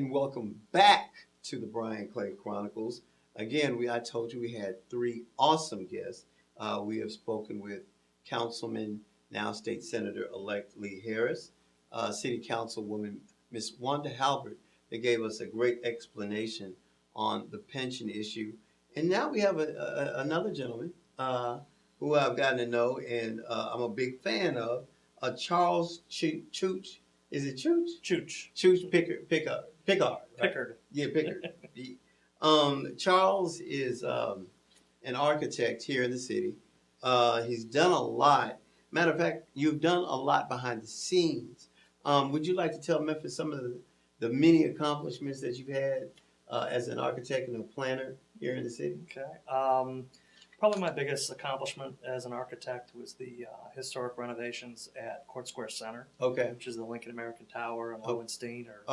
and welcome back to the Brian Clay Chronicles. Again, I told you we had three awesome guests. We have spoken with Councilman, now State Senator-elect Lee Harris, City Councilwoman Miss Wanda Halbert. They gave us a great explanation on the pension issue. And now we have another gentleman who I've gotten to know and I'm a big fan of, Chooch. Is it Chooch? Chooch Pickard. Right? Pickard. Yeah, Pickard. Charles is an architect here in the city. He's done a lot. Matter of fact, you've done a lot behind the scenes. Would you like to tell Memphis some of the many accomplishments that you've had as an architect and a planner here in the city? Okay. Probably my biggest accomplishment as an architect was the historic renovations at Court Square Center. Okay. Which is the Lincoln American Tower and Lowenstein, or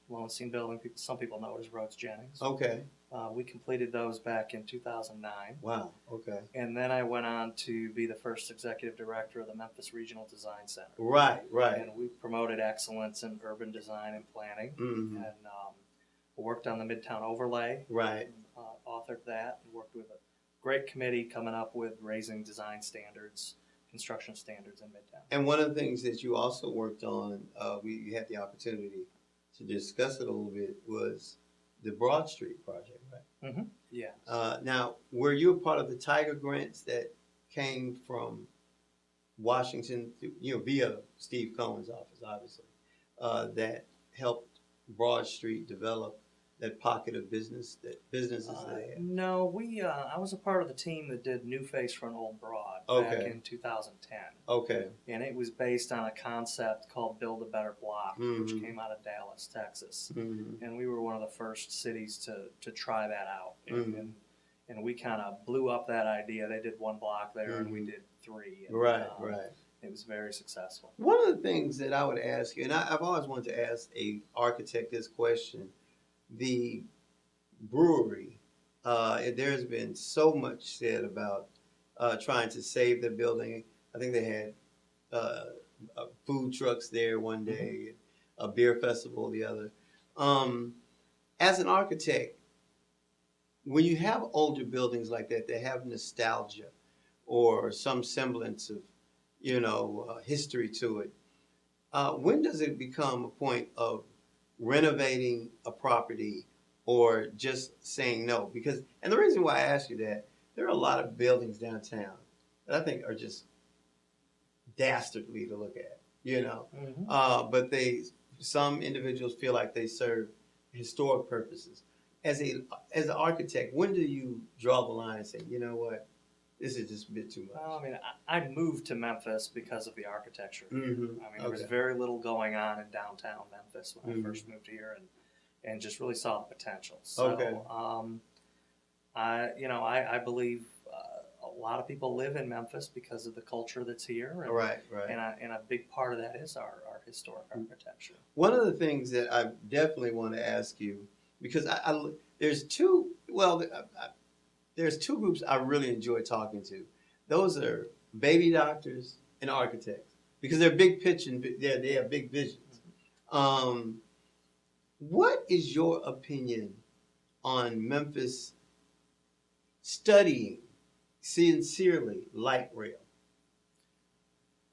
Lowenstein Building. Some people know it as Rhodes Jennings. Okay. We completed those back in 2009. Wow. Okay. And then I went on to be the first executive director of the Memphis Regional Design Center. Right. And we promoted excellence in urban design and planning, and worked on the Midtown Overlay. Right. Authored that and worked with a great committee coming up with raising design standards, construction standards in Midtown. And one of the things that you also worked on, we had the opportunity to discuss it a little bit, was the Broad Street project, right? Mm-hmm. Yeah. Now, were you a part of the Tiger grants that came from Washington, via Steve Cohen's office, obviously, that helped Broad Street develop that pocket of businesses that they had? No, I was a part of the team that did New Face for an Old Broad back in 2010. Okay. And it was based on a concept called Build a Better Block, which came out of Dallas, Texas. And we were one of the first cities to try that out. And we kind of blew up that idea. They did one block there, and we did three. And, right. It was very successful. One of the things that I would ask you, and I've always wanted to ask a architect this question, the brewery, there's been so much said about trying to save the building. I think they had food trucks there one day, a beer festival the other. As an architect, when you have older buildings like that, they have nostalgia or some semblance of, history to it. When does it become a point of renovating a property or just saying no? And the reason why I ask you that, there are a lot of buildings downtown that I think are just dastardly to look at, but some individuals feel like they serve historic purposes. As an architect, when do you draw the line and say, you know what, this is just a bit too much? Well, I moved to Memphis because of the architecture. There was very little going on in downtown Memphis when I first moved here, and just really saw the potential. So, I believe a lot of people live in Memphis because of the culture that's here. And, right. And a big part of that is our historic architecture. One of the things that I definitely want to ask you, because there's two groups I really enjoy talking to. Those are baby doctors and architects, because they're big picture and they have big visions. What is your opinion on Memphis studying sincerely light rail?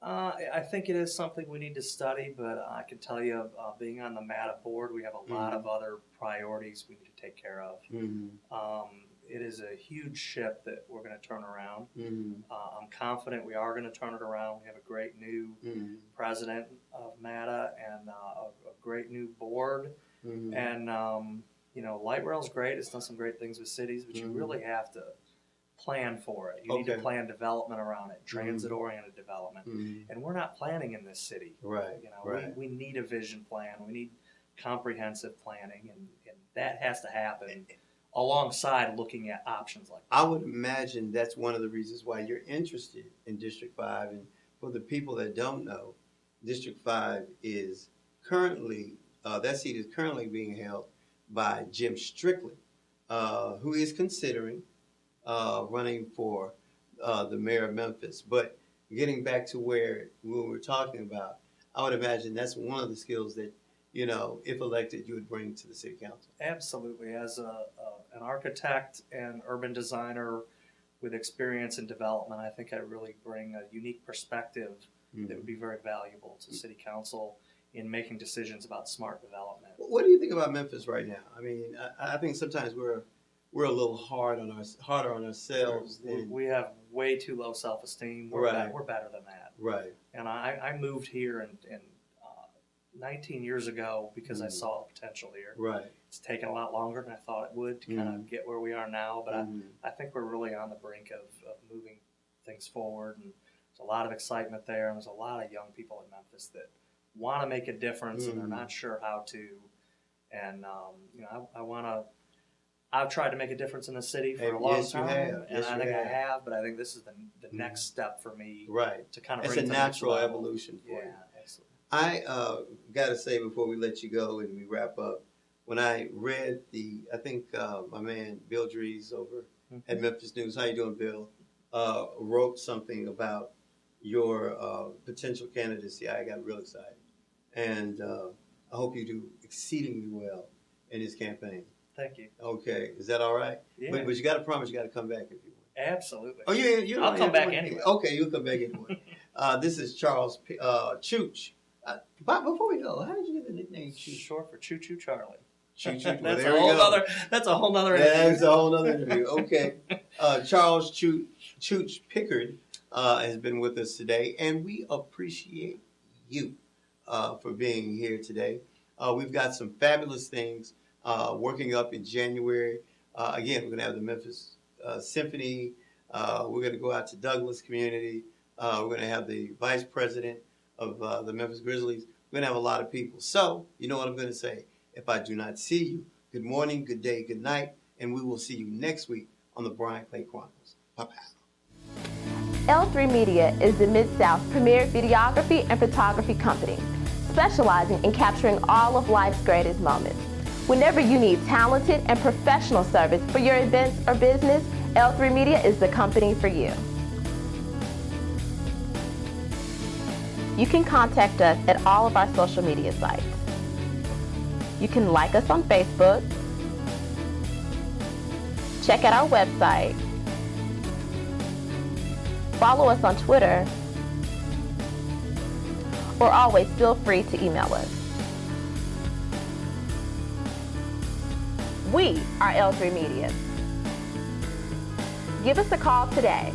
I think it is something we need to study, but I can tell you, being on the MATA board, we have a lot of other priorities we need to take care of. It is a huge ship that we're going to turn around. I'm confident we are going to turn it around. We have a great new president of MATA and a great new board. And, light rail is great. It's done some great things with cities, but you really have to plan for it. You need to plan development around it, transit-oriented development. And we're not planning in this city. Right. We need a vision plan. We need comprehensive planning, and that has to happen alongside looking at options like that. I would imagine that's one of the reasons why you're interested in District 5. And for the people that don't know, District 5 is currently, that seat is currently being held by Jim Strickland, who is considering running for the mayor of Memphis. But getting back to where we were talking about, I would imagine that's one of the skills that if elected, you would bring to the city council? Absolutely. As an architect and urban designer with experience in development, I think I really bring a unique perspective that would be very valuable to city council in making decisions about smart development. What do you think about Memphis right now? I mean, I think sometimes we're a little harder on ourselves. We have way too low self-esteem. We're better than that. Right. And I moved here in 19 years ago because I saw potential here. Right. It's taken a lot longer than I thought it would to kind of get where we are now, but I think we're really on the brink of moving things forward, and there's a lot of excitement there, and there's a lot of young people in Memphis that want to make a difference and they're not sure how to. And I've tried to make a difference in the city for a long time, and I think I have, but I think this is the next step for me to kind of bring it to the next level. It's a natural evolution for you. Absolutely. I got to say before we let you go and we wrap up, when I read I think my man Bill Dries over at Memphis News, how you doing, Bill, wrote something about your potential candidacy, I got real excited. And I hope you do exceedingly well in this campaign. Thank you. Okay, is that all right? Yeah. But you got to promise you got to come back if you want. Absolutely. Oh, you I'll come back anyway. Okay, you'll come back anyway. This is Chronicles-Chooch. Before we go, how did you get the nickname Chooch? Short for Choo Choo Charlie. Choo Choo. That's a whole nother interview. That's a whole nother interview. Okay. Chronicles-Chooch Pickard has been with us today, and we appreciate you for being here today. We've got some fabulous things working up in January. Again, we're going to have the Memphis Symphony. We're going to go out to Douglas community. We're going to have the vice president of the Memphis Grizzlies. We're going to have a lot of people. So, you know what I'm going to say. If I do not see you, good morning, good day, good night, and we will see you next week on the Brian Clay Chronicles. Bye-bye. L3 Media is the Mid-South's premier videography and photography company, specializing in capturing all of life's greatest moments. Whenever you need talented and professional service for your events or business, L3 Media is the company for you. You can contact us at all of our social media sites. You can like us on Facebook, check out our website, follow us on Twitter, or always feel free to email us. We are L3 Media. Give us a call today.